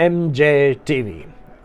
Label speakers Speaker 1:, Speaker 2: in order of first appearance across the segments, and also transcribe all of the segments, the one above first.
Speaker 1: MJTV।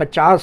Speaker 1: 50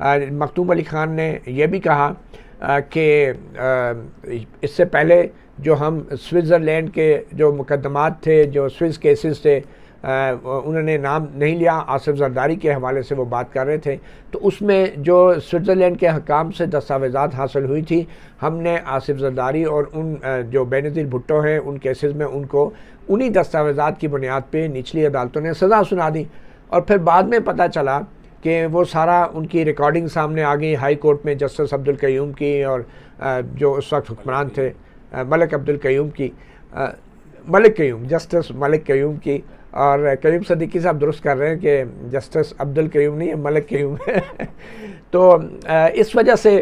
Speaker 1: مختوم Ali Khan نے یہ بھی کہا کہ اس سے پہلے جو ہم سوئٹزرلینڈ کے جو مقدمات تھے، جو سوئس کیسز تھے، انہوں نے نام نہیں لیا، آصف زرداری کے حوالے سے وہ بات کر رہے تھے، تو اس میں جو سوئٹزرلینڈ کے حکام سے دستاویزات حاصل ہوئی تھی، ہم نے آصف زرداری اور ان جو بینظیر بھٹو ہیں ان کیسز میں ان کو انہی دستاویزات کی بنیاد پہ نچلی عدالتوں نے سزا سنا دی، اور پھر بعد میں پتہ چلا کہ وہ سارا ان کی ریکارڈنگ سامنے آ گئی ہائی کورٹ میں جسٹس عبدالقیوم کی، اور جو اس وقت حکمران تھے ملک عبدالقیوم کی، جسٹس ملک قیوم کی، اور قیوم صدیقی صاحب درست کر رہے ہیں کہ جسٹس عبدالقیوم نہیں ہے، ملک قیوم ہے تو اس وجہ سے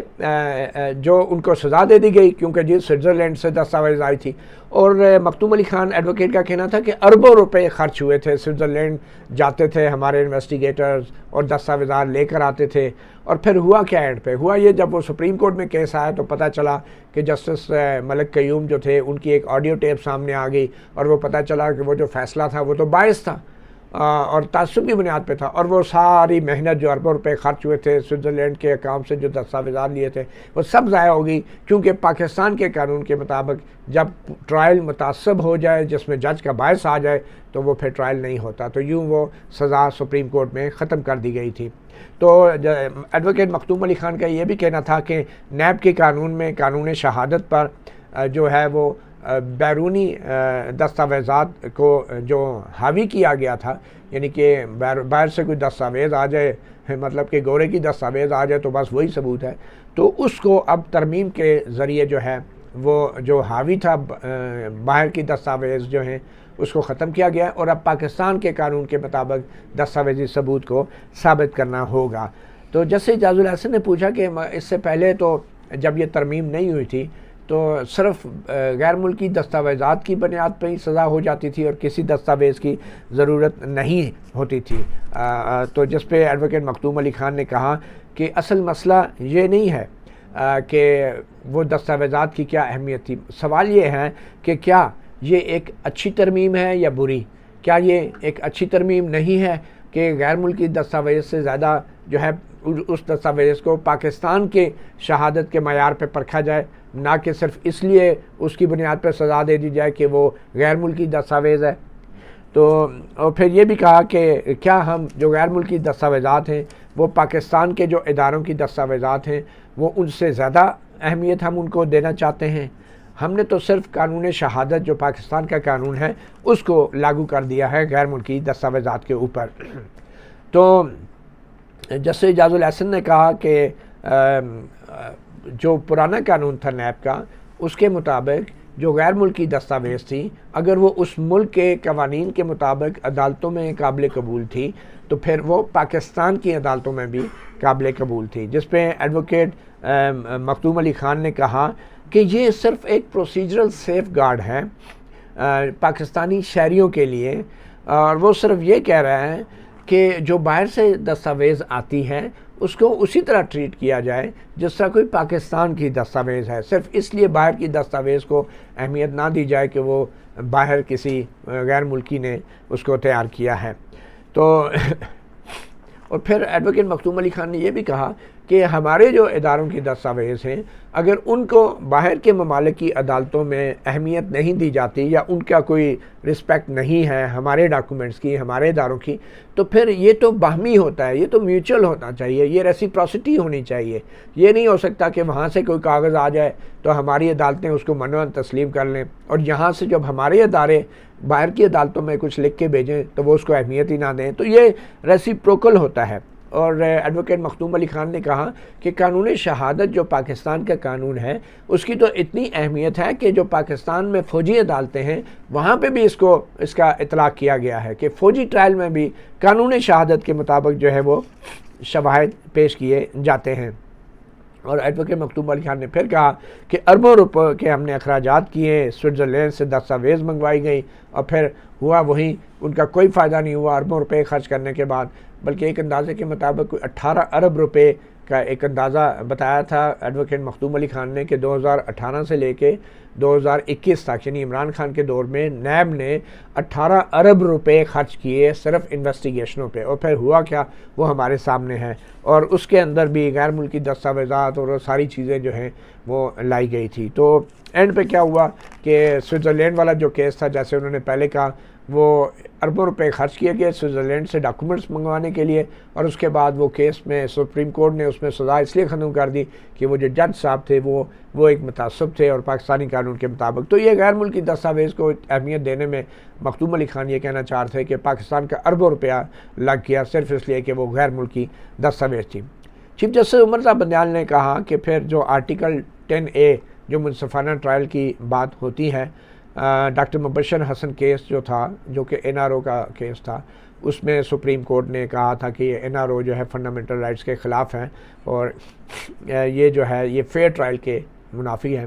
Speaker 1: جو ان کو سزا دے دی گئی، کیونکہ جی سوئٹزرلینڈ سے دستاویز آئی تھی، اور مختوم علی خان ایڈوکیٹ کا کہنا تھا کہ اربوں روپے خرچ ہوئے تھے، سوئٹزرلینڈ جاتے تھے ہمارے انویسٹیگیٹرز اور دستاویزات لے کر آتے تھے، اور پھر ہوا کیا اینڈ پہ؟ ہوا یہ، جب وہ سپریم کورٹ میں کیس آیا تو پتہ چلا کہ جسٹس ملک قیوم جو تھے ان کی ایک آڈیو ٹیپ سامنے آ گئی، اور وہ پتہ چلا کہ وہ جو فیصلہ تھا وہ تو باعث تھا اور تعصب کی بنیاد پہ تھا، اور وہ ساری محنت جو اربوں روپے خرچ ہوئے تھے سوئٹزرلینڈ کے حکام سے جو دستاویزات لیے تھے وہ سب ضائع ہو گئی، کیونکہ پاکستان کے قانون کے مطابق جب ٹرائل متعصب ہو جائے، جس میں جج کا باعث آ جائے، تو وہ پھر ٹرائل نہیں ہوتا، تو یوں وہ سزا سپریم کورٹ میں ختم کر دی گئی تھی۔ تو ایڈوکیٹ مختوم علی خان کا یہ بھی کہنا تھا کہ نیب کے قانون میں قانون شہادت پر جو ہے وہ بیرونی دستاویزات کو جو حاوی کیا گیا تھا، یعنی کہ باہر سے کوئی دستاویز آ جائے، مطلب کہ گورے کی دستاویز آ جائے تو بس وہی ثبوت ہے، تو اس کو اب ترمیم کے ذریعے جو ہے وہ جو حاوی تھا باہر کی دستاویز جو ہیں اس کو ختم کیا گیا، اور اب پاکستان کے قانون کے مطابق دستاویزی ثبوت کو ثابت کرنا ہوگا۔ تو جیسے اعجاز الحسن نے پوچھا کہ اس سے پہلے تو جب یہ ترمیم نہیں ہوئی تھی تو صرف غیر ملکی دستاویزات کی بنیاد پہ ہی سزا ہو جاتی تھی اور کسی دستاویز کی ضرورت نہیں ہوتی تھی، تو جس پہ ایڈوکیٹ مختوم علی خان نے کہا کہ اصل مسئلہ یہ نہیں ہے کہ وہ دستاویزات کی کیا اہمیت تھی، سوال یہ ہے کہ کیا یہ ایک اچھی ترمیم ہے یا بری؟ کیا یہ ایک اچھی ترمیم نہیں ہے کہ غیر ملکی دستاویز سے زیادہ جو ہے اس دستاویز کو پاکستان کے شہادت کے معیار پہ پرکھا جائے، نہ کہ صرف اس لیے اس کی بنیاد پر سزا دے دی جائے کہ وہ غیر ملکی دستاویز ہے؟ تو اور پھر یہ بھی کہا کہ کیا ہم جو غیر ملکی دستاویزات ہیں وہ پاکستان کے جو اداروں کی دستاویزات ہیں وہ ان سے زیادہ اہمیت ہم ان کو دینا چاہتے ہیں؟ ہم نے تو صرف قانون شہادت جو پاکستان کا قانون ہے اس کو لاگو کر دیا ہے غیر ملکی دستاویزات کے اوپر۔ تو جیسے اعجاز الحسن نے کہا کہ جو پرانا قانون تھا نیب کا، اس کے مطابق جو غیر ملکی دستاویز تھی اگر وہ اس ملک کے قوانین کے مطابق عدالتوں میں قابل قبول تھی تو پھر وہ پاکستان کی عدالتوں میں بھی قابل قبول تھی، جس پہ ایڈوکیٹ مختوم علی خان نے کہا کہ یہ صرف ایک پروسیجرل سیف گارڈ ہے پاکستانی شہریوں کے لیے، اور وہ صرف یہ کہہ رہا ہے کہ جو باہر سے دستاویز آتی ہے اس کو اسی طرح ٹریٹ کیا جائے جس طرح کوئی پاکستان کی دستاویز ہے، صرف اس لیے باہر کی دستاویز کو اہمیت نہ دی جائے کہ وہ باہر کسی غیر ملکی نے اس کو تیار کیا ہے۔ تو اور پھر ایڈوکیٹ مختوم علی خان نے یہ بھی کہا کہ ہمارے جو اداروں کی دستاویز ہیں اگر ان کو باہر کے ممالک کی عدالتوں میں اہمیت نہیں دی جاتی یا ان کا کوئی رسپیکٹ نہیں ہے ہمارے ڈاکومنٹس کی، ہمارے اداروں کی، تو پھر یہ تو باہمی ہوتا ہے، یہ تو میوچل ہونا چاہیے، یہ ریسیپروسٹی ہونی چاہیے۔ یہ نہیں ہو سکتا کہ وہاں سے کوئی کاغذ آ جائے تو ہماری عدالتیں اس کو منوعاً تسلیم کر لیں، اور یہاں سے جب ہمارے ادارے باہر کی عدالتوں میں کچھ لکھ کے بھیجیں تو وہ اس کو اہمیت ہی نہ دیں، تو یہ ریسیپروکل ہوتا ہے۔ اور ایڈوکیٹ مختوم علی خان نے کہا کہ قانون شہادت جو پاکستان کا قانون ہے اس کی تو اتنی اہمیت ہے کہ جو پاکستان میں فوجی عدالتیں ہیں وہاں پہ بھی اس کا اطلاق کیا گیا ہے کہ فوجی ٹرائل میں بھی قانون شہادت کے مطابق جو ہے وہ شواہد پیش کیے جاتے ہیں۔ اور ایڈوکیٹ مختوم علی خان نے پھر کہا کہ اربوں روپے کے ہم نے اخراجات کیے، سوئٹزرلینڈ سے دستاویز منگوائی گئی اور پھر ہوا وہی، ان کا کوئی فائدہ نہیں ہوا اربوں روپے خرچ کرنے کے بعد، بلکہ ایک اندازے کے مطابق کوئی 18 ارب روپے کا ایک اندازہ بتایا تھا ایڈوکیٹ مخدوم علی خان نے کہ 2018 سے لے کے 2021 تک یعنی عمران خان کے دور میں نیب نے 18 ارب روپے خرچ کیے صرف انویسٹیگیشنوں پہ، اور پھر ہوا کیا وہ ہمارے سامنے ہے، اور اس کے اندر بھی غیر ملکی دستاویزات اور ساری چیزیں جو ہیں وہ لائی گئی تھی۔ تو اینڈ پہ کیا ہوا کہ سوئٹزرلینڈ والا جو کیس تھا، جیسے انہوں نے پہلے کہا، وہ اربوں روپے خرچ کیے گئے سوئٹزرلینڈ سے ڈاکومنٹس منگوانے کے لیے، اور اس کے بعد وہ کیس میں سپریم کورٹ نے اس میں سزا اس لیے ختم کر دی کہ وہ جو جج صاحب تھے وہ ایک متعصب تھے اور پاکستانی قانون کے مطابق۔ تو یہ غیر ملکی دستاویز کو اہمیت دینے میں مخدوم علی خان یہ کہنا چاہ رہے تھے کہ پاکستان کا اربوں روپیہ لگ گیا صرف اس لیے کہ وہ غیر ملکی دستاویز تھی۔ چیف جسٹس عمر صاحب بندیال نے کہا کہ پھر جو آرٹیکل 10A جو منصفانہ ٹرائل کی بات ہوتی ہے، ڈاکٹر مبشر حسن کیس جو تھا، جو کہ NRO کا کیس تھا، اس میں سپریم کورٹ نے کہا تھا کہ یہ NRO جو ہے فنڈامنٹل رائٹس کے خلاف ہیں اور یہ جو ہے یہ فیئر ٹرائل کے منافی ہے۔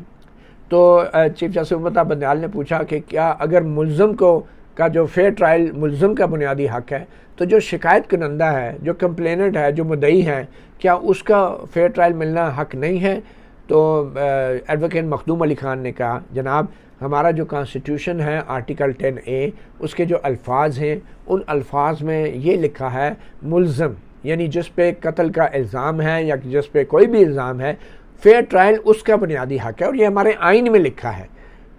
Speaker 1: تو چیف جسٹس عمر صاحب بندیال نے پوچھا کہ کیا اگر ملزم کا جو فیئر ٹرائل ملزم کا بنیادی حق ہے، تو جو شکایت کنندہ ہے، جو کمپلیننٹ ہے، جو مدعی ہے، کیا اس کا فیئر ٹرائل ملنا حق نہیں ہے؟ تو ایڈوکیٹ مخدوم علی خان نے کہا جناب ہمارا جو کانسٹیٹیوشن ہے آرٹیکل 10A، اس کے جو الفاظ ہیں ان الفاظ میں یہ لکھا ہے ملزم یعنی جس پہ قتل کا الزام ہے یا جس پہ کوئی بھی الزام ہے، فیئر ٹرائل اس کا بنیادی حق ہے، اور یہ ہمارے آئین میں لکھا ہے۔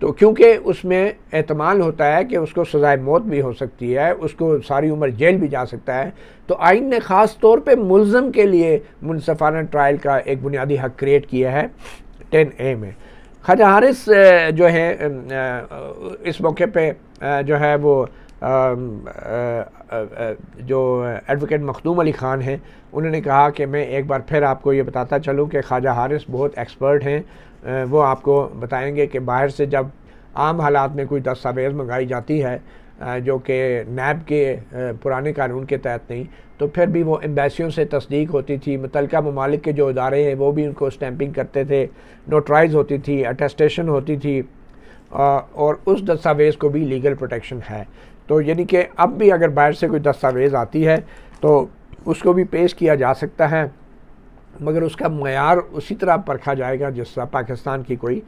Speaker 1: تو کیونکہ اس میں احتمال ہوتا ہے کہ اس کو سزائے موت بھی ہو سکتی ہے، اس کو ساری عمر جیل بھی جا سکتا ہے، تو آئین نے خاص طور پہ ملزم کے لیے منصفانہ ٹرائل کا ایک بنیادی حق کریٹ کیا ہے 10A میں۔ خواجہ حارث جو ہے اس موقع پہ جو ہے وہ جو ایڈوکیٹ مخدوم علی خان ہیں، انہوں نے کہا کہ میں ایک بار پھر آپ کو یہ بتاتا چلوں کہ خواجہ حارث بہت ایکسپرٹ ہیں، وہ آپ کو بتائیں گے کہ باہر سے جب عام حالات میں کوئی دستاویز منگائی جاتی ہے جو کہ نیب کے پرانے قانون کے تحت نہیں، تو پھر بھی وہ ایمبیسیوں سے تصدیق ہوتی تھی، متعلقہ ممالک کے جو ادارے ہیں وہ بھی ان کو سٹیمپنگ کرتے تھے، نوٹرائز ہوتی تھی، اٹیسٹیشن ہوتی تھی، اور اس دستاویز کو بھی لیگل پروٹیکشن ہے۔ تو یعنی کہ اب بھی اگر باہر سے کوئی دستاویز آتی ہے تو اس کو بھی پیش کیا جا سکتا ہے، مگر اس کا معیار اسی طرح پرکھا جائے گا جس طرح پاکستان کی کوئی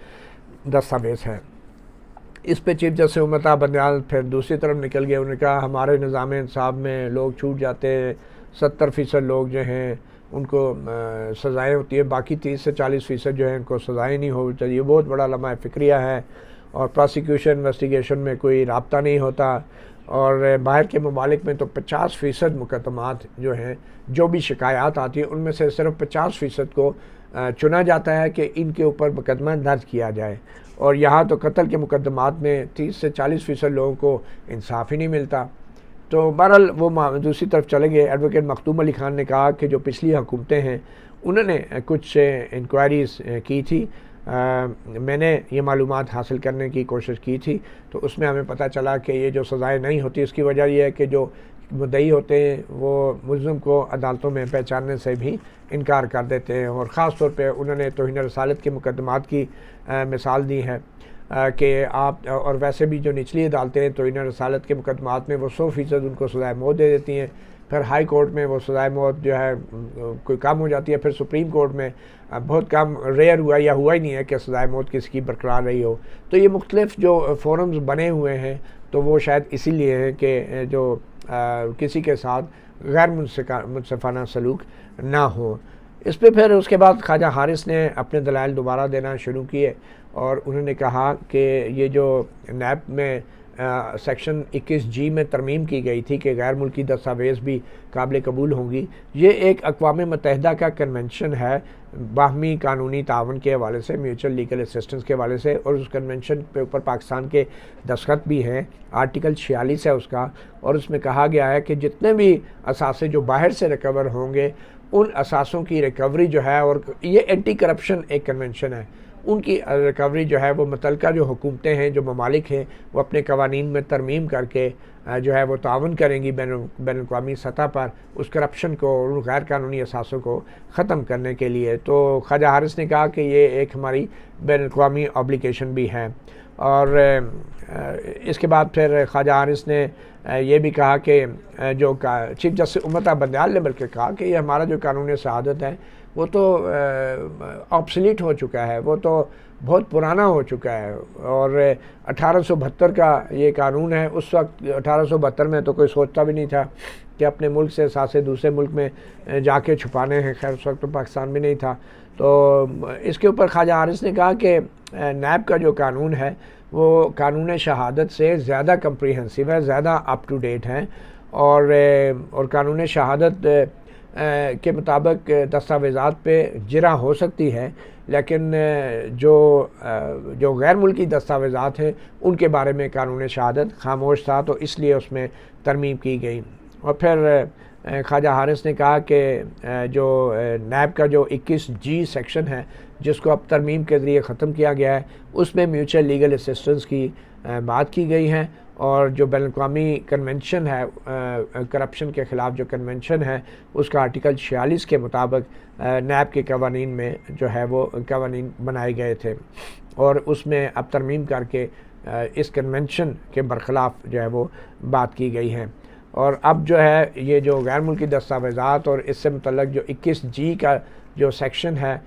Speaker 1: دستاویز ہے۔ اس پہ چیف جسٹس عمر صاحب بندیال پھر دوسری طرف نکل گئے، انہوں نے کہا ہمارے نظام انصاف میں لوگ چھوٹ جاتے ہیں، 70% لوگ جو ہیں ان کو سزائیں ہوتی ہیں، باقی 30 سے 40% جو ہیں ان کو سزائیں نہیں ہو چاہیے۔ یہ بہت بڑا لمحہ فکریہ ہے، اور پراسیکیوشن انویسٹیگیشن میں کوئی رابطہ نہیں ہوتا، اور باہر کے ممالک میں تو 50% مقدمات جو ہیں، جو بھی شکایات آتی ہیں ان میں سے صرف 50% کو چنا جاتا ہے کہ ان کے اوپر مقدمہ درج کیا جائے، اور یہاں تو قتل کے مقدمات میں 30 سے 40% لوگوں کو انصاف ہی نہیں ملتا۔ تو بہرحال وہ دوسری طرف چلے گئے۔ ایڈوکیٹ مخدوم علی خان نے کہا کہ جو پچھلی حکومتیں ہیں انہوں نے کچھ انکوائریز کی تھی، میں نے یہ معلومات حاصل کرنے کی کوشش کی تھی، تو اس میں ہمیں پتہ چلا کہ یہ جو سزائیں نہیں ہوتی اس کی وجہ یہ ہے کہ جو مدعی ہوتے ہیں وہ ملزم کو عدالتوں میں پہچاننے سے بھی انکار کر دیتے ہیں، اور خاص طور پہ انہوں نے توہین رسالت کے مقدمات کی مثال دی ہے کہ آپ، اور ویسے بھی جو نچلی عدالتیں ہیں توہین رسالت کے مقدمات میں وہ 100% ان کو سزائے موت دے دیتی ہیں، پھر ہائی کورٹ میں وہ سزائے موت جو ہے کوئی کم ہو جاتی ہے، پھر سپریم کورٹ میں بہت کم ریئر ہوا یا ہوا ہی نہیں ہے کہ سزائے موت کسی کی برقرار رہی ہو۔ تو یہ مختلف جو فورمز بنے ہوئے ہیں تو وہ شاید اسی لیے ہیں کہ جو کسی کے ساتھ غیر منصفانہ سلوک نہ ہو۔ اس پہ پھر اس کے بعد خواجہ حارث نے اپنے دلائل دوبارہ دینا شروع کیے، اور انہوں نے کہا کہ یہ جو نیب میں سیکشن 21G میں ترمیم کی گئی تھی کہ غیر ملکی دستاویز بھی قابل قبول ہوں گی، یہ ایک اقوام متحدہ کا کنونشن ہے باہمی قانونی تعاون کے حوالے سے، میوچل لیگل اسسٹنس کے حوالے سے، اور اس کنونشن پہ اوپر پاکستان کے دستخط بھی ہیں، آرٹیکل 46 ہے اس کا، اور اس میں کہا گیا ہے کہ جتنے بھی اثاثے جو باہر سے ریکور ہوں گے ان اثاثوں کی ریکوری جو ہے، اور یہ اینٹی کرپشن ایک کنونشن ہے، ان کی ریکوری جو ہے وہ متعلقہ جو حکومتیں ہیں، جو ممالک ہیں، وہ اپنے قوانین میں ترمیم کر کے جو ہے وہ تعاون کریں گی بین الاقوامی سطح پر اس کرپشن کو اور ان غیر قانونی اثاثوں کو ختم کرنے کے لیے۔ تو خواجہ حارث نے کہا کہ یہ ایک ہماری بین الاقوامی اوبلیگیشن بھی ہے، اور اس کے بعد پھر خواجہ حارث نے یہ بھی کہا کہ جو چیف جسٹس عمر صاحب بندیال نے بلکہ کہا کہ یہ ہمارا جو قانون سعادت ہے وہ تو آبسلیٹ ہو چکا ہے، وہ تو بہت پرانا ہو چکا ہے۔ اور 1872 کا یہ قانون ہے، اس وقت 1872 میں تو کوئی سوچتا بھی نہیں تھا کہ اپنے ملک سے ساتھ دوسرے ملک میں جا کے چھپانے ہیں، خیر اس وقت تو پاکستان بھی نہیں تھا۔ تو اس کے اوپر خواجہ حارث نے کہا کہ نیب کا جو قانون ہے وہ قانون شہادت سے زیادہ کمپریہنسو ہے، زیادہ اپ ٹو ڈیٹ ہے، اور قانون شہادت کے مطابق دستاویزات پہ جرح ہو سکتی ہے، لیکن جو غیر ملکی دستاویزات ہیں ان کے بارے میں قانون شہادت خاموش تھا، تو اس لیے اس میں ترمیم کی گئی۔ اور پھر خواجہ حارث نے کہا کہ جو نیب کا جو 21G سیکشن ہے جس کو اب ترمیم کے ذریعے ختم کیا گیا ہے، اس میں میوچل لیگل اسسٹنس کی بات کی گئی ہے، اور جو بین الاقوامی کنونشن ہے کرپشن کے خلاف جو کنونشن ہے اس کا آرٹیکل 46 کے مطابق نیب کے قوانین میں جو ہے وہ قوانین بنائے گئے تھے، اور اس میں اب ترمیم کر کے اس کنونشن کے برخلاف جو ہے وہ بات کی گئی ہے۔ اور اب جو ہے یہ جو غیر ملکی دستاویزات اور اس سے متعلق جو 21G کا جو سیکشن ہے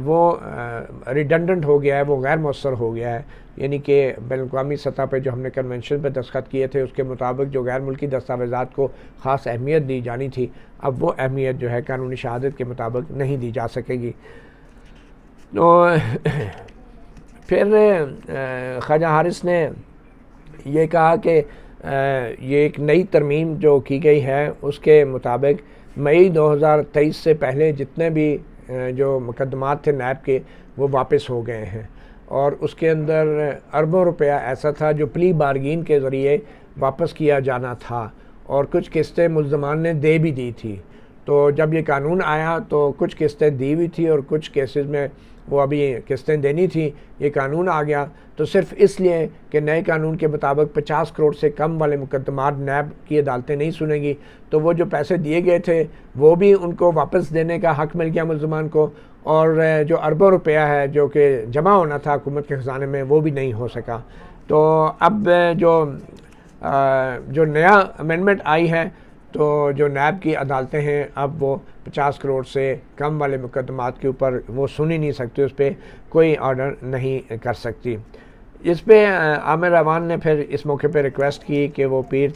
Speaker 1: وہ ریڈنڈنٹ ہو گیا ہے، وہ غیر مؤثر ہو گیا ہے، یعنی کہ بین الاقوامی سطح پہ جو ہم نے کنونشن پہ دستخط کیے تھے اس کے مطابق جو غیر ملکی دستاویزات کو خاص اہمیت دی جانی تھی، اب وہ اہمیت جو ہے قانونی شہادت کے مطابق نہیں دی جا سکے گی۔ تو پھر خواجہ حارث نے یہ کہا کہ یہ ایک نئی ترمیم جو کی گئی ہے اس کے مطابق مئی 2023 سے پہلے جتنے بھی جو مقدمات تھے نیب کے وہ واپس ہو گئے ہیں، اور اس کے اندر اربوں روپیہ ایسا تھا جو پلی بارگین کے ذریعے واپس کیا جانا تھا، اور کچھ قسطیں ملزمان نے دے بھی دی تھی۔ تو جب یہ قانون آیا تو کچھ قسطیں دی ہوئی تھی اور کچھ کیسز میں وہ ابھی قسطیں دینی تھی۔ یہ قانون آ گیا تو صرف اس لیے کہ نئے قانون کے مطابق 50 کروڑ سے کم والے مقدمات نیب کی عدالتیں نہیں سنیں گی، تو وہ جو پیسے دیے گئے تھے وہ بھی ان کو واپس دینے کا حق مل گیا ملزمان کو، اور جو اربوں روپیہ ہے جو کہ جمع ہونا تھا حکومت کے خزانے میں وہ بھی نہیں ہو سکا۔ تو اب جو نیا امینڈمنٹ آئی ہے تو جو نیب کی عدالتیں ہیں اب وہ 50 کروڑ سے کم والے مقدمات کے اوپر وہ سن ہی نہیں سکتی، اس پہ کوئی آرڈر نہیں کر سکتی۔ اس پہ عامر اعوان نے پھر اس موقع پہ ریکویسٹ کی کہ وہ پیر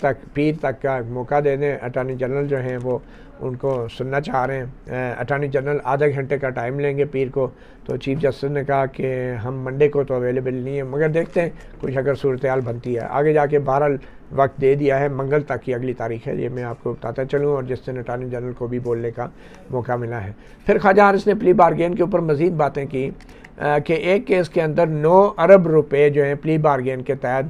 Speaker 1: تک کا موقع دے دیں، اٹارنی جنرل جو ہیں وہ ان کو سننا چاہ رہے ہیں۔ اٹارنی جنرل آدھے گھنٹے کا ٹائم لیں گے پیر کو، تو چیف جسٹس نے کہا کہ ہم منڈے کو تو اویلیبل نہیں ہے، مگر دیکھتے ہیں کچھ اگر صورتحال بنتی ہے آگے جا کے۔ بہرحال وقت دے دیا ہے، منگل تک کی اگلی تاریخ ہے، یہ میں آپ کو بتاتا چلوں، اور جس دن اٹارنی جنرل کو بھی بولنے کا موقع ملا ہے۔ پھر خواجہ حارث نے پلی بارگین کے اوپر مزید باتیں کی کہ ایک کیس کے اندر 9 ارب روپے جو ہیں پلی بارگین کے تحت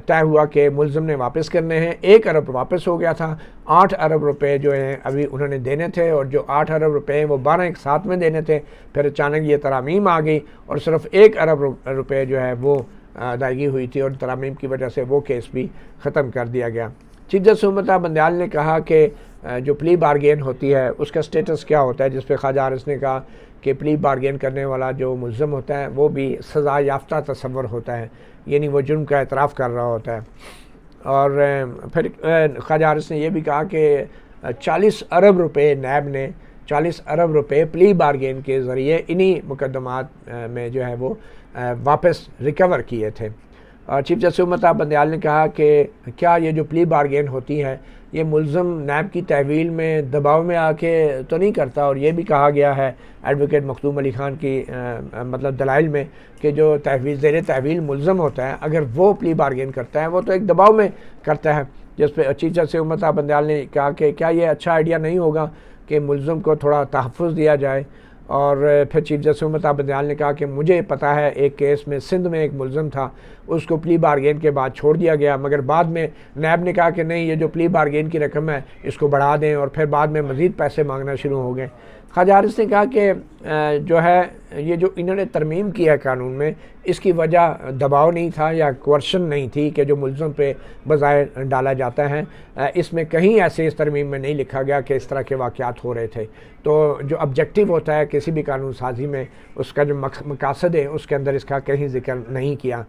Speaker 1: طے ہوا کہ ملزم نے واپس کرنے ہیں۔ 1 ارب واپس ہو گیا تھا، 8 ارب روپے جو ہیں ابھی انہوں نے دینے تھے، اور جو 8 ارب روپے ہیں وہ 12 ایک ساتھ میں دینے تھے۔ پھر اچانک یہ ترامیم آ گئی اور صرف 1 ارب روپے جو ہے وہ ادائیگی ہوئی تھی، اور ترامیم کی وجہ سے وہ کیس بھی ختم کر دیا گیا۔ چیف جسٹس امت بندیال نے کہا کہ جو پلی بارگین ہوتی ہے اس کا سٹیٹس کیا ہوتا ہے، جس پہ خواجہ حارث نے کہا کہ پلی بارگین کرنے والا جو ملزم ہوتا ہے وہ بھی سزا یافتہ تصور ہوتا ہے، یعنی وہ جرم کا اعتراف کر رہا ہوتا ہے۔ اور پھر خواجہ حارث نے یہ بھی کہا کہ 40 ارب روپے نیب نے 40 ارب روپے پلی بارگین کے ذریعے انہی مقدمات میں جو ہے وہ واپس ریکور کیے تھے۔ اور چیف جسٹس امت بندیال نے کہا کہ کیا یہ جو پلی بارگین ہوتی ہے یہ ملزم نیب کی تحویل میں دباؤ میں آ کے تو نہیں کرتا، اور یہ بھی کہا گیا ہے ایڈوکیٹ مخدوم علی خان کی مطلب دلائل میں کہ جو زیر تحویل ملزم ہوتا ہے اگر وہ پلی بارگین کرتا ہے وہ تو ایک دباؤ میں کرتا ہے، جس پہ چیف جسٹس امت بندیال نے کہا کہ کیا یہ اچھا آئیڈیا نہیں ہوگا کہ ملزم کو تھوڑا تحفظ دیا جائے۔ اور پھر چیف جسٹس امت بندیال نے کہا کہ مجھے پتہ ہے ایک کیس میں سندھ میں ایک ملزم تھا، اس کو پلی بارگین کے بعد چھوڑ دیا گیا، مگر بعد میں نیب نے کہا کہ نہیں یہ جو پلی بارگین کی رقم ہے اس کو بڑھا دیں، اور پھر بعد میں مزید پیسے مانگنا شروع ہو گئے۔ خواجہ حارث نے کہا کہ جو ہے یہ جو انہوں نے ترمیم کیا ہے قانون میں، اس کی وجہ دباؤ نہیں تھا یا کوئرشن نہیں تھی کہ جو ملزم پہ بظاہر ڈالا جاتا ہے، اس میں کہیں ایسے اس ترمیم میں نہیں لکھا گیا کہ اس طرح کے واقعات ہو رہے تھے۔ تو جو آبجیکٹیو ہوتا ہے کسی بھی قانون سازی میں، اس کا جو مقاصد ہے اس کے اندر اس کا کہیں ذکر نہیں کیا۔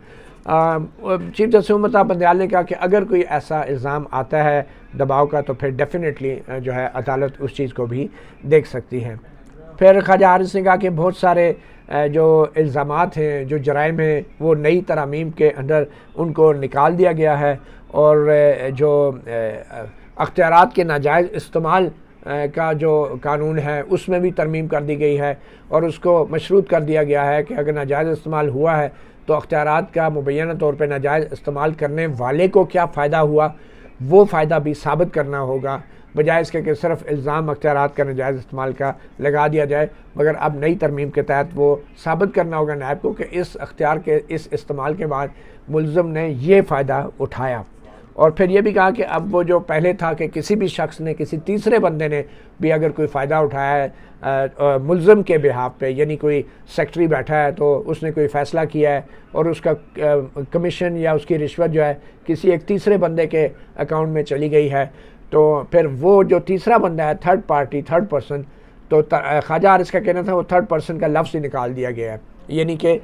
Speaker 1: چیف جسٹس امت بندیال نے کہا کہ اگر کوئی ایسا الزام آتا ہے دباؤ کا تو پھر ڈیفینیٹلی جو ہے عدالت اس چیز کو بھی دیکھ سکتی ہے۔ پھر خواجہ حارث نے کہا کہ بہت سارے جو الزامات ہیں، جو جرائم ہیں، وہ نئی ترامیم کے اندر ان کو نکال دیا گیا ہے، اور جو اختیارات کے ناجائز استعمال کا جو قانون ہے اس میں بھی ترمیم کر دی گئی ہے، اور اس کو مشروط کر دیا گیا ہے کہ اگر ناجائز استعمال ہوا ہے تو اختیارات کا مبینہ طور پہ ناجائز استعمال کرنے والے کو کیا فائدہ ہوا، وہ فائدہ بھی ثابت کرنا ہوگا، بجائے اس کے کہ صرف الزام اختیارات کا ناجائز استعمال کا لگا دیا جائے، مگر اب نئی ترمیم کے تحت وہ ثابت کرنا ہوگا نیب کو کہ اس اختیار کے اس استعمال کے بعد ملزم نے یہ فائدہ اٹھایا۔ اور پھر یہ بھی کہا کہ اب وہ جو پہلے تھا کہ کسی بھی شخص نے، کسی تیسرے بندے نے بھی اگر کوئی فائدہ اٹھایا ہے ملزم کے بہاف پہ، یعنی کوئی سیکٹری بیٹھا ہے تو اس نے کوئی فیصلہ کیا ہے اور اس کا کمیشن یا اس کی رشوت جو ہے کسی ایک تیسرے بندے کے اکاؤنٹ میں چلی گئی ہے، تو پھر وہ جو تیسرا بندہ ہے، تھرڈ پارٹی، تھرڈ پرسن، تو خواجہ حارث کا کہنا تھا وہ تھرڈ پرسن کا لفظ ہی نکال دیا گیا ہے، یعنی کہ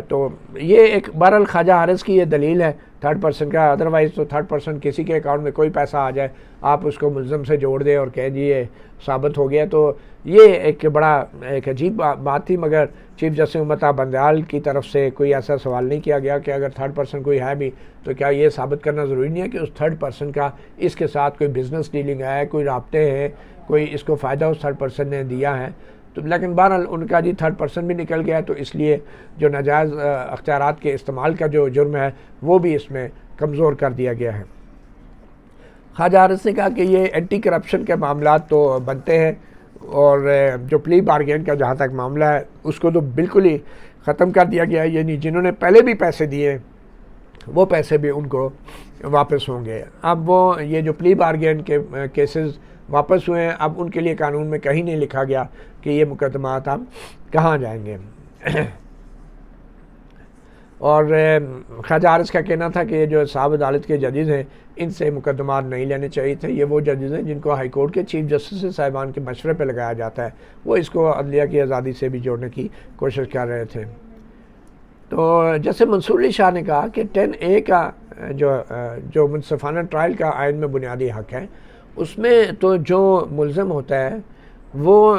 Speaker 1: تو یہ ایک بہرحال خواجہ حارث کی یہ دلیل ہے تھرڈ پرسن کا، ادروائز تو تھرڈ پرسن کسی کے اکاؤنٹ میں کوئی پیسہ آ جائے آپ اس کو ملزم سے جوڑ دیں اور کہہ دیے ثابت ہو گیا، تو یہ ایک بڑا ایک عجیب بات تھی، مگر چیف جسٹس امتا بندیال کی طرف سے کوئی ایسا سوال نہیں کیا گیا کہ اگر تھرڈ پرسن کوئی ہے بھی تو کیا یہ ثابت کرنا ضروری نہیں ہے کہ اس تھرڈ پرسن کا اس کے ساتھ کوئی بزنس ڈیلنگ ہے، کوئی رابطے ہیں، کوئی اس کو فائدہ اس تھرڈ پرسن نے دیا ہے، تو لیکن بہرحال ان کا جی تھرڈ پرسن بھی نکل گیا، تو اس لیے جو ناجائز اختیارات کے استعمال کا جو جرم ہے وہ بھی اس میں کمزور کر دیا گیا ہے۔ خواجہ حارث نے کہا کہ یہ اینٹی کرپشن کے معاملات تو بنتے ہیں، اور جو پلی بارگین کا جہاں تک معاملہ ہے اس کو تو بالکل ہی ختم کر دیا گیا ہے، یعنی جنہوں نے پہلے بھی پیسے دیے وہ پیسے بھی ان کو واپس ہوں گے۔ اب وہ یہ جو پلی بارگین کے کیسز واپس ہوئے ہیں، اب ان کے لیے قانون میں کہیں نہیں لکھا گیا کہ یہ مقدمات اب کہاں جائیں گے۔ اور خواجہ حارث کا کہنا تھا کہ یہ جو صاحب عدالت کے ججز ہیں ان سے مقدمات نہیں لینے چاہیے تھے، یہ وہ ججز ہیں جن کو ہائی کورٹ کے چیف جسٹس صاحبان کے مشورے پہ لگایا جاتا ہے، وہ اس کو عدلیہ کی آزادی سے بھی جوڑنے کی کوشش کر رہے تھے۔ تو جیسے منصور علی شاہ نے کہا کہ 10A کا جو منصفانہ ٹرائل کا آئین میں بنیادی حق ہے، اس میں تو جو ملزم ہوتا ہے وہ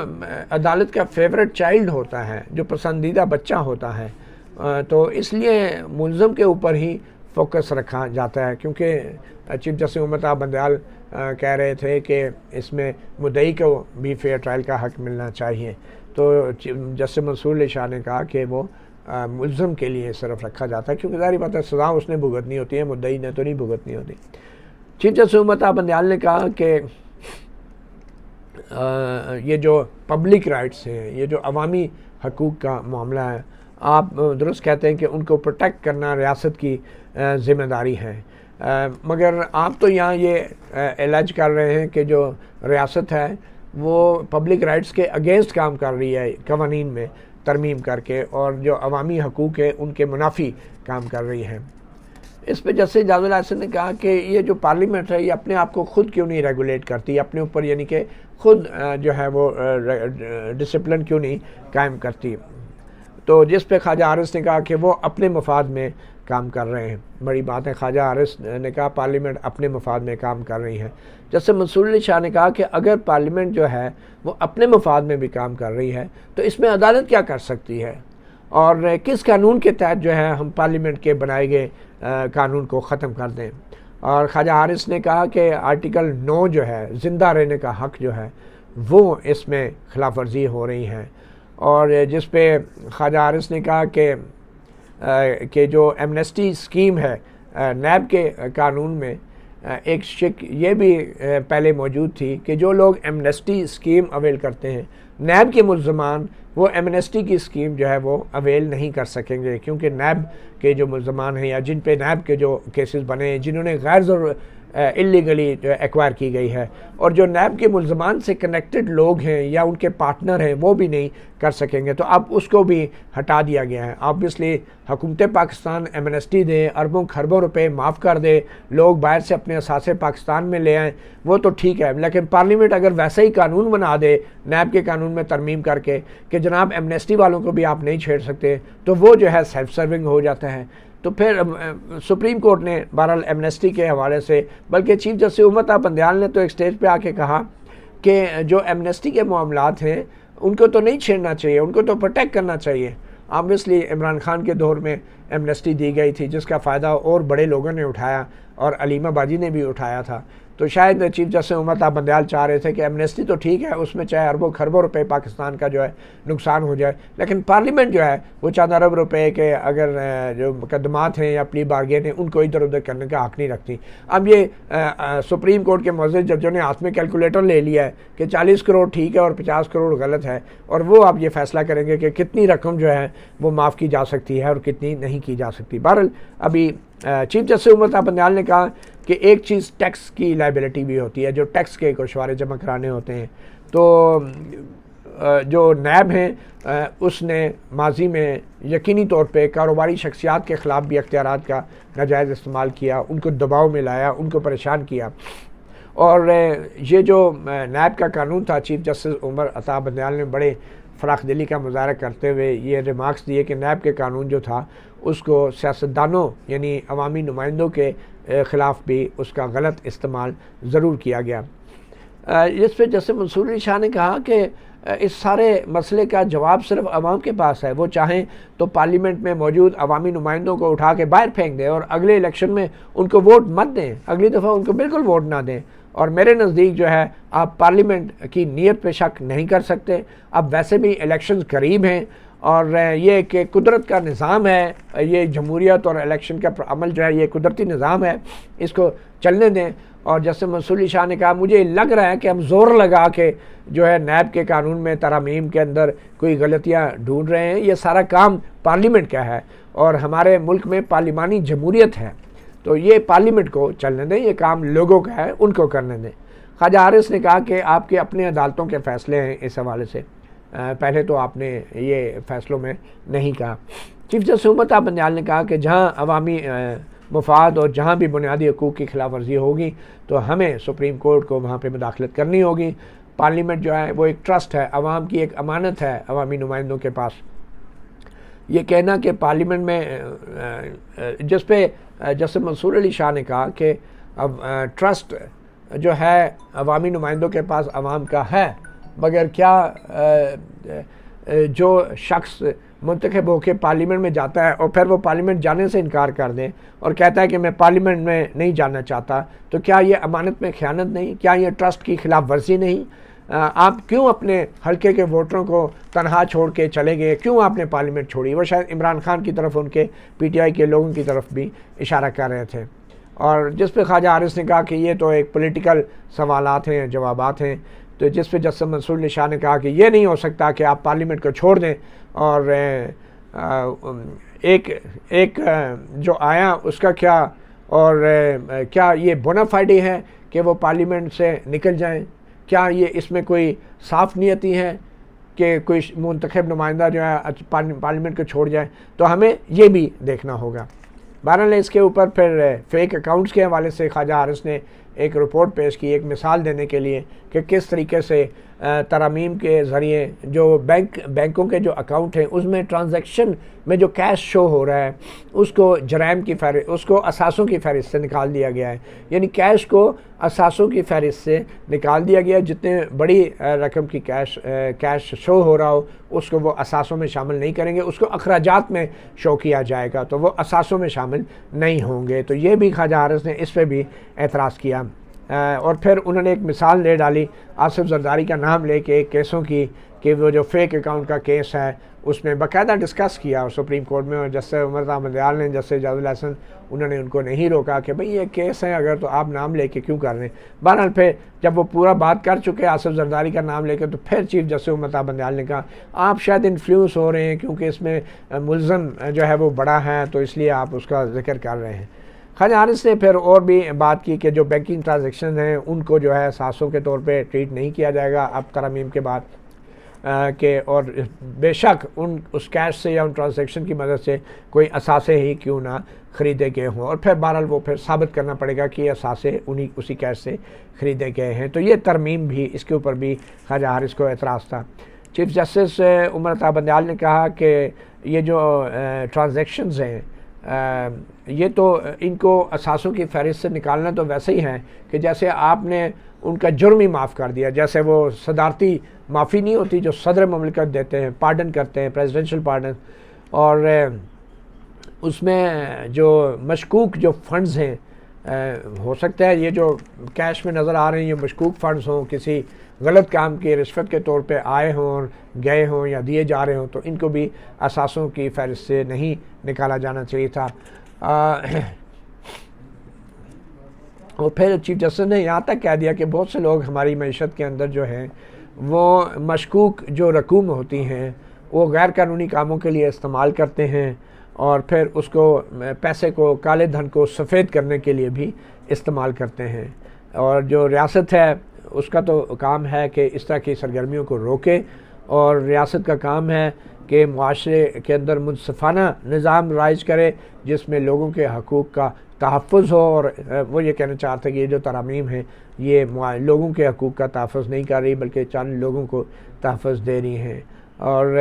Speaker 1: عدالت کا فیورٹ چائلڈ ہوتا ہے، جو پسندیدہ بچہ ہوتا ہے، تو اس لیے ملزم کے اوپر ہی فوکس رکھا جاتا ہے، کیونکہ چیف جسٹس امتا بندیال کہہ رہے تھے کہ اس میں مدعی کو بھی فیئر ٹرائل کا حق ملنا چاہیے، تو جسٹس منصور علی شاہ نے کہا کہ وہ ملزم کے لیے صرف رکھا جاتا ہے، کیونکہ ظاہری بات ہے سزا اس نے بھگتنی ہوتی ہے، مدعی نے تو نہیں بھگتنی ہوتی۔ چیف جسٹس امتا بندیال نے کہا کہ یہ جو پبلک رائٹس ہیں، یہ جو عوامی حقوق کا معاملہ ہے، آپ درست کہتے ہیں کہ ان کو پروٹیکٹ کرنا ریاست کی ذمہ داری ہے، مگر آپ تو یہاں یہ الج کر رہے ہیں کہ جو ریاست ہے وہ پبلک رائٹس کے اگینسٹ کام کر رہی ہے، قوانین میں ترمیم کر کے، اور جو عوامی حقوق ہے ان کے منافی کام کر رہی ہے۔ اس پہ جسٹس اعجاز اللہ احسن نے کہا کہ یہ جو پارلیمنٹ ہے یہ اپنے آپ کو خود کیوں نہیں ریگولیٹ کرتی، اپنے اوپر یعنی کہ خود جو ہے وہ ڈسپلن کیوں نہیں قائم کرتی، تو جس پہ خواجہ حارث نے کہا کہ وہ اپنے مفاد میں کام کر رہے ہیں۔ بڑی بات ہے، خواجہ حارث نے کہا پارلیمنٹ اپنے مفاد میں کام کر رہی ہے۔ جیسے منصور علی شاہ نے کہا کہ اگر پارلیمنٹ جو ہے وہ اپنے مفاد میں بھی کام کر رہی ہے تو اس میں عدالت کیا کر سکتی ہے، اور کس قانون کے تحت جو ہے ہم پارلیمنٹ کے بنائے گئے قانون کو ختم کر دیں۔ اور خواجہ حارث نے کہا کہ آرٹیکل 9 جو ہے زندہ رہنے کا حق جو ہے وہ اس میں خلاف ورزی ہو رہی ہے، اور جس پہ خواجہ حارث نے کہا کہ جو ایمنسٹی اسکیم ہے نیب کے قانون میں ایک شک یہ بھی پہلے موجود تھی کہ جو لوگ ایمنسٹی اسکیم اویل کرتے ہیں، نیب کے ملزمان وہ ایمنسٹی کی اسکیم جو ہے وہ اویل نہیں کر سکیں گے، کیونکہ نیب کے جو ملزمان ہیں یا جن پہ نیب کے جو کیسز بنے ہیں، جنہوں نے غیر اللیگلی ایکوائر کی گئی ہے، اور جو نیب کے ملزمان سے کنیکٹڈ لوگ ہیں یا ان کے پارٹنر ہیں وہ بھی نہیں کر سکیں گے، تو اب اس کو بھی ہٹا دیا گیا ہے۔ آبویسلی حکومت پاکستان ایمنسٹی دے، اربوں خربوں روپے معاف کر دے، لوگ باہر سے اپنے اثاثے پاکستان میں لے آئیں، وہ تو ٹھیک ہے، لیکن پارلیمنٹ اگر ویسا ہی قانون بنا دے نیب کے قانون میں ترمیم کر کے کہ جناب ایمنسٹی والوں کو بھی آپ نہیں چھیڑ سکتے، تو وہ جو ہے سیلف سرونگ ہو جاتا ہے۔ تو پھر سپریم کورٹ نے بہرحال ایمنسٹی کے حوالے سے، بلکہ چیف جسٹس امتا بندیال نے تو ایک سٹیج پہ آ کے کہا کہ جو ایمنسٹی کے معاملات ہیں ان کو تو نہیں چھیڑنا چاہیے، ان کو تو پروٹیکٹ کرنا چاہیے۔ آبویسلی عمران خان کے دور میں ایمنیسٹی دی گئی تھی جس کا فائدہ اور بڑے لوگوں نے اٹھایا اور علیمہ باجی نے بھی اٹھایا تھا، تو شاید چیف جسٹس عمر تا بندیال چاہ رہے تھے کہ ایمنیسٹی تو ٹھیک ہے، اس میں چاہے اربوں خربوں روپے پاکستان کا جو ہے نقصان ہو جائے، لیکن پارلیمنٹ جو ہے وہ چند ارب روپے کے اگر جو مقدمات ہیں یا پلی بارگین ہیں ان کو ادھر ادھر کرنے کا حق نہیں رکھتی۔ اب یہ سپریم کورٹ کے معزز ججوں نے ہاتھ میں کیلکولیٹر لے لیا ہے کہ 40 کروڑ ٹھیک ہے اور 50 کروڑ غلط ہے، اور وہ اب یہ فیصلہ کریں گے کہ کتنی رقم جو ہے وہ معاف کی جا سکتی ہے اور کتنی نہیں کی جا سکتی۔ بہرحال ابھی چیف جسٹس عمر تا بندیال نے کہا کہ ایک چیز ٹیکس کی لائبلٹی بھی ہوتی ہے، جو ٹیکس کے گوشوارے جمع کرانے ہوتے ہیں، تو جو نیب ہیں اس نے ماضی میں یقینی طور پہ کاروباری شخصیات کے خلاف بھی اختیارات کا ناجائز استعمال کیا، ان کو دباؤ میں لایا، ان کو پریشان کیا، اور یہ جو نیب کا قانون تھا، چیف جسٹس عمر عطا بندیال نے بڑے فراخ دلی کا مظاہرہ کرتے ہوئے یہ ریمارکس دیے کہ نیب کے قانون جو تھا اس کو سیاستدانوں یعنی عوامی نمائندوں کے خلاف بھی اس کا غلط استعمال ضرور کیا گیا۔ اس پہ جیسے منصور علی شاہ نے کہا کہ اس سارے مسئلے کا جواب صرف عوام کے پاس ہے، وہ چاہیں تو پارلیمنٹ میں موجود عوامی نمائندوں کو اٹھا کے باہر پھینک دیں اور اگلے الیکشن میں ان کو ووٹ مت دیں، اگلی دفعہ ان کو بالکل ووٹ نہ دیں، اور میرے نزدیک جو ہے آپ پارلیمنٹ کی نیت پہ شک نہیں کر سکتے۔ اب ویسے بھی الیکشنز قریب ہیں اور یہ کہ قدرت کا نظام ہے، یہ جمہوریت اور الیکشن کا عمل جو ہے یہ قدرتی نظام ہے، اس کو چلنے دیں۔ اور جیسے منصور علی شاہ نے کہا مجھے لگ رہا ہے کہ ہم زور لگا کے جو ہے نیب کے قانون میں ترامیم کے اندر کوئی غلطیاں ڈھونڈ رہے ہیں، یہ سارا کام پارلیمنٹ کا ہے اور ہمارے ملک میں پارلیمانی جمہوریت ہے، تو یہ پارلیمنٹ کو چلنے دیں، یہ کام لوگوں کا ہے، ان کو کرنے دیں۔ خواجہ حارث نے کہا کہ آپ کے اپنے عدالتوں کے فیصلے ہیں اس حوالے سے، پہلے تو آپ نے یہ فیصلوں میں نہیں کہا۔ چیف جسٹس عمر تا بندیال نے کہا کہ جہاں عوامی مفاد اور جہاں بھی بنیادی حقوق کی خلاف ورزی ہوگی تو ہمیں سپریم کورٹ کو وہاں پہ مداخلت کرنی ہوگی۔ پارلیمنٹ جو ہے وہ ایک ٹرسٹ ہے، عوام کی ایک امانت ہے عوامی نمائندوں کے پاس۔ یہ کہنا کہ پارلیمنٹ میں جس پہ جیسے منصور علی شاہ نے کہا کہ اب ٹرسٹ جو ہے عوامی نمائندوں کے پاس عوام کا ہے، مگر کیا جو شخص منتخب ہو کے پارلیمنٹ میں جاتا ہے اور پھر وہ پارلیمنٹ جانے سے انکار کر دے اور کہتا ہے کہ میں پارلیمنٹ میں نہیں جانا چاہتا، تو کیا یہ امانت میں خیانت نہیں؟ کیا یہ ٹرسٹ کی خلاف ورزی نہیں؟ آپ کیوں اپنے حلقے کے ووٹروں کو تنہا چھوڑ کے چلے گئے؟ کیوں آپ نے پارلیمنٹ چھوڑی؟ وہ شاید عمران خان کی طرف، ان کے پی ٹی آئی کے لوگوں کی طرف بھی اشارہ کر رہے تھے۔ اور جس پہ خواجہ حارث نے کہا کہ یہ تو ایک پولیٹیکل سوالات ہیں، جوابات ہیں، تو جس پہ جسٹس منصور علی شاہ نے کہا کہ یہ نہیں ہو سکتا کہ آپ پارلیمنٹ کو چھوڑ دیں اور ایک جو آیا اس کا کیا، اور کیا یہ بونا فائڈے ہے کہ وہ پارلیمنٹ سے نکل جائیں؟ کیا یہ اس میں کوئی صاف نیتی ہے کہ کوئی منتخب نمائندہ جو ہے پارلیمنٹ کو چھوڑ جائے؟ تو ہمیں یہ بھی دیکھنا ہوگا۔ بہرحال اس کے اوپر پھر فیک اکاؤنٹس کے حوالے سے خواجہ حارث نے ایک رپورٹ پیش کی، ایک مثال دینے کے لیے کہ کس طریقے سے ترامیم کے ذریعے جو بینکوں کے جو اکاؤنٹ ہیں اس میں ٹرانزیکشن میں جو کیش شو ہو رہا ہے اس کو جرائم کی فہرست، اس کو اثاثوں کی فہرست سے نکال دیا گیا ہے، یعنی کیش کو اثاثوں کی فہرست سے نکال دیا گیا، جتنے بڑی رقم کی کیش شو ہو رہا ہو اس کو وہ اثاثوں میں شامل نہیں کریں گے، اس کو اخراجات میں شو کیا جائے گا، تو وہ اثاثوں میں شامل نہیں ہوں گے۔ تو یہ بھی خواجہ حارث نے اس پہ بھی اعتراض کیا، اور پھر انہوں نے ایک مثال لے ڈالی آصف زرداری کا نام لے کے ایک کیسوں کی، کہ وہ جو فیک اکاؤنٹ کا کیس ہے اس میں باقاعدہ ڈسکس کیا اور سپریم کورٹ میں، اور جسٹس عمر تا بندیال نے، جسٹس اعجاز الحسن، انہوں نے ان کو نہیں روکا کہ بھئی یہ کیس ہے اگر تو آپ نام لے کے کیوں کر رہے ہیں۔ بہرحال پھر جب وہ پورا بات کر چکے آصف زرداری کا نام لے کے، تو پھر چیف جسٹس عمر تا بندیال نے کہا آپ شاید انفلوئنس ہو رہے ہیں کیونکہ اس میں ملزم جو ہے وہ بڑا ہے تو اس لیے آپ اس کا ذکر کر رہے ہیں۔ خواجہ حارث نے پھر اور بھی بات کی کہ جو بینکنگ ٹرانزیکشن ہیں ان کو جو ہے اثاثوں کے طور پہ ٹریٹ نہیں کیا جائے گا اب ترامیم کے بعد، کہ اور بے شک اس کیش سے یا ان ٹرانزیکشن کی مدد سے کوئی اثاثے ہی کیوں نہ خریدے گئے ہوں، اور پھر بہرحال وہ پھر ثابت کرنا پڑے گا کہ یہ اثاثے اسی کیش سے خریدے گئے ہیں۔ تو یہ ترمیم بھی، اس کے اوپر بھی خواجہ حارث کو اعتراض تھا۔ چیف جسٹس عمر تا بندیال نے کہا کہ یہ جو ٹرانزیکشنز ہیں یہ تو ان کو اثاثوں کی فہرست سے نکالنا تو ویسے ہی ہے کہ جیسے آپ نے ان کا جرم ہی معاف کر دیا، جیسے وہ صدارتی معافی نہیں ہوتی جو صدر مملکت دیتے ہیں، پارڈن کرتے ہیں، پریزیڈنشل پارڈن، اور اس میں جو مشکوک جو فنڈز ہیں، ہو سکتا ہے یہ جو کیش میں نظر آ رہے ہیں یہ مشکوک فنڈز ہوں، کسی غلط کام کی رشوت کے طور پہ آئے ہوں اور گئے ہوں یا دیے جا رہے ہوں، تو ان کو بھی اثاثوں کی فہرست سے نہیں نکالا جانا چاہیے تھا۔ اور پھر چیف جسٹس نے یہاں تک کہہ دیا کہ بہت سے لوگ ہماری معیشت کے اندر جو ہیں وہ مشکوک جو رقوم ہوتی ہیں وہ غیر قانونی کاموں کے لیے استعمال کرتے ہیں، اور پھر اس کو پیسے کو، کالے دھن کو سفید کرنے کے لیے بھی استعمال کرتے ہیں، اور جو ریاست ہے اس کا تو کام ہے کہ اس طرح کی سرگرمیوں کو روکے، اور ریاست کا کام ہے کہ معاشرے کے اندر منصفانہ نظام رائج کرے جس میں لوگوں کے حقوق کا تحفظ ہو، اور وہ یہ کہنا چاہتے ہیں کہ یہ جو ترامیم ہیں یہ لوگوں کے حقوق کا تحفظ نہیں کر رہی بلکہ چند لوگوں کو تحفظ دے رہی ہیں۔ اور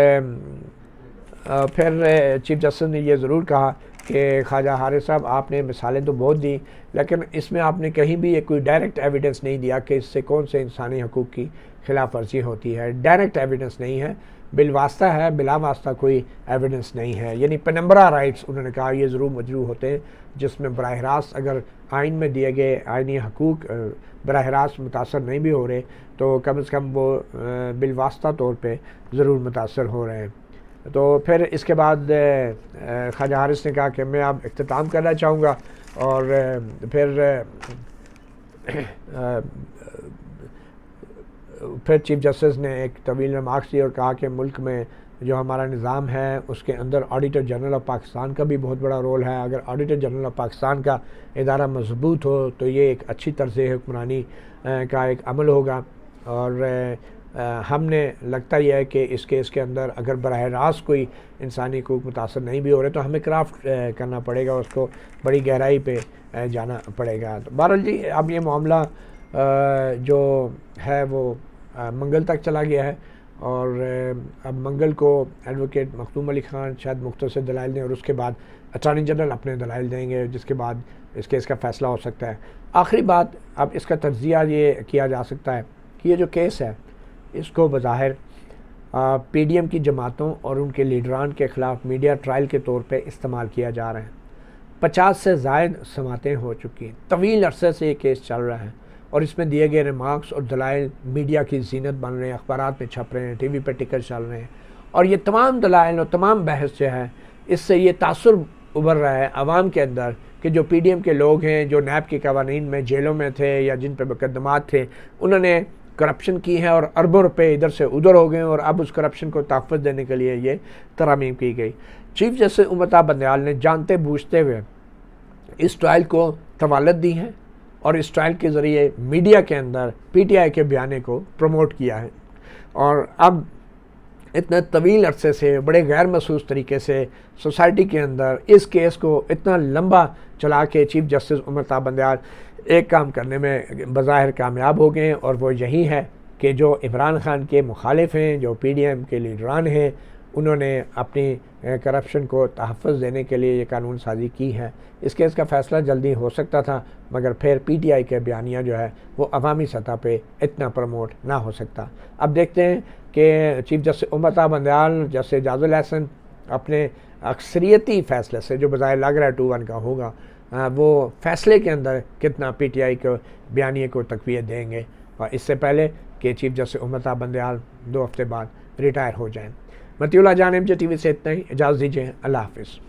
Speaker 1: پھر چیف جسٹس نے یہ ضرور کہا کہ خواجہ حارث صاحب آپ نے مثالیں تو بہت دی، لیکن اس میں آپ نے کہیں بھی کوئی ڈائریکٹ ایویڈنس نہیں دیا کہ اس سے کون سے انسانی حقوق کی خلاف ورزی ہوتی ہے۔ ڈائریکٹ ایویڈنس نہیں ہے، بالواسطہ ہے، بلا واسطہ کوئی ایویڈنس نہیں ہے۔ یعنی پنمبرا رائٹس انہوں نے کہا یہ ضرور مجروح ہوتے ہیں، جس میں براہ راست اگر آئین میں دیے گئے آئینی حقوق براہ راست متاثر نہیں بھی ہو رہے تو کم از کم وہ بالواسطہ طور پہ ضرور متاثر ہو رہے ہیں۔ تو پھر اس کے بعد خواجہ حارث نے کہا کہ میں اب اختتام کرنا چاہوں گا، اور پھر چیف جسٹس نے ایک طویل ریمارکس دی اور کہا کہ ملک میں جو ہمارا نظام ہے اس کے اندر آڈیٹر جنرل آف پاکستان کا بھی بہت بڑا رول ہے۔ اگر آڈیٹر جنرل آف پاکستان کا ادارہ مضبوط ہو تو یہ ایک اچھی طرز حکمرانی کا ایک عمل ہوگا، اور ہم نے لگتا یہ ہے کہ اس کیس کے اندر اگر براہ راست کوئی انسانی حقوق متاثر نہیں بھی ہو رہے تو ہمیں کرافٹ کرنا پڑے گا، اس کو بڑی گہرائی پہ جانا پڑے گا۔ تو بہرحال جی اب یہ معاملہ جو ہے وہ منگل تک چلا گیا ہے، اور اب منگل کو ایڈوکیٹ مخدوم علی خان شاید مختصر دلائل دیں، اور اس کے بعد اٹارنی جنرل اپنے دلائل دیں گے، جس کے بعد اس کیس کا فیصلہ ہو سکتا ہے۔ آخری بات اب اس کا تجزیہ یہ کیا جا سکتا ہے کہ یہ جو کیس ہے اس کو بظاہر پی ڈی ایم کی جماعتوں اور ان کے لیڈران کے خلاف میڈیا ٹرائل کے طور پہ استعمال کیا جا رہا ہے۔ 50 سے زائد سماعتیں ہو چکی ہیں، طویل عرصے سے یہ کیس چل رہا ہے، اور اس میں دیے گئے ریمارکس اور دلائل میڈیا کی زینت بن رہے ہیں، اخبارات میں چھپ رہے ہیں، ٹی وی پہ ٹکر چل رہے ہیں، اور یہ تمام دلائل اور تمام بحث جو ہے اس سے یہ تاثر ابھر رہا ہے عوام کے اندر کہ جو پی ڈی ایم کے لوگ ہیں، جو نیب کے قوانین میں جیلوں میں تھے یا جن پہ مقدمات تھے، انہوں نے کرپشن کی ہے اور اربوں روپے ادھر سے ادھر ہو گئے، اور اب اس کرپشن کو تحفظ دینے کے لیے یہ ترامیم کی گئی۔ چیف جسٹس امتا بندیال نے جانتے بوجھتے ہوئے اس ٹرائل کو طوالت دی ہے، اور اس ٹرائل کے ذریعے میڈیا کے اندر پی ٹی آئی کے بیانے کو پروموٹ کیا ہے، اور اب اتنے طویل عرصے سے بڑے غیر محسوس طریقے سے سوسائٹی کے اندر اس کیس کو اتنا لمبا چلا کے چیف جسٹس امتا بندیال ایک کام کرنے میں بظاہر کامیاب ہو گئے، اور وہ یہی ہے کہ جو عمران خان کے مخالف ہیں، جو پی ڈی ایم کے لیڈران ہیں، انہوں نے اپنی کرپشن کو تحفظ دینے کے لیے یہ قانون سازی کی ہے۔ اس کیس کا فیصلہ جلدی ہو سکتا تھا، مگر پھر پی ٹی آئی کے بیانیہ جو ہے وہ عوامی سطح پہ اتنا پروموٹ نہ ہو سکتا۔ اب دیکھتے ہیں کہ چیف جسٹس امتا بندیال، جسٹس اعجاز الحسن اپنے اکثریتی فیصلے سے جو بظاہر لگ رہا ہے 2-1 کا ہوگا، وہ فیصلے کے اندر کتنا پی ٹی آئی کو بیانیے کو تقویت دیں گے، اور اس سے پہلے کہ چیف جسٹس امتا بندیال 2 ہفتے بعد ریٹائر ہو جائیں۔ مطیع اللہ جان MJ TV سے اتنا ہی، اجازت دیجیے، اللہ حافظ۔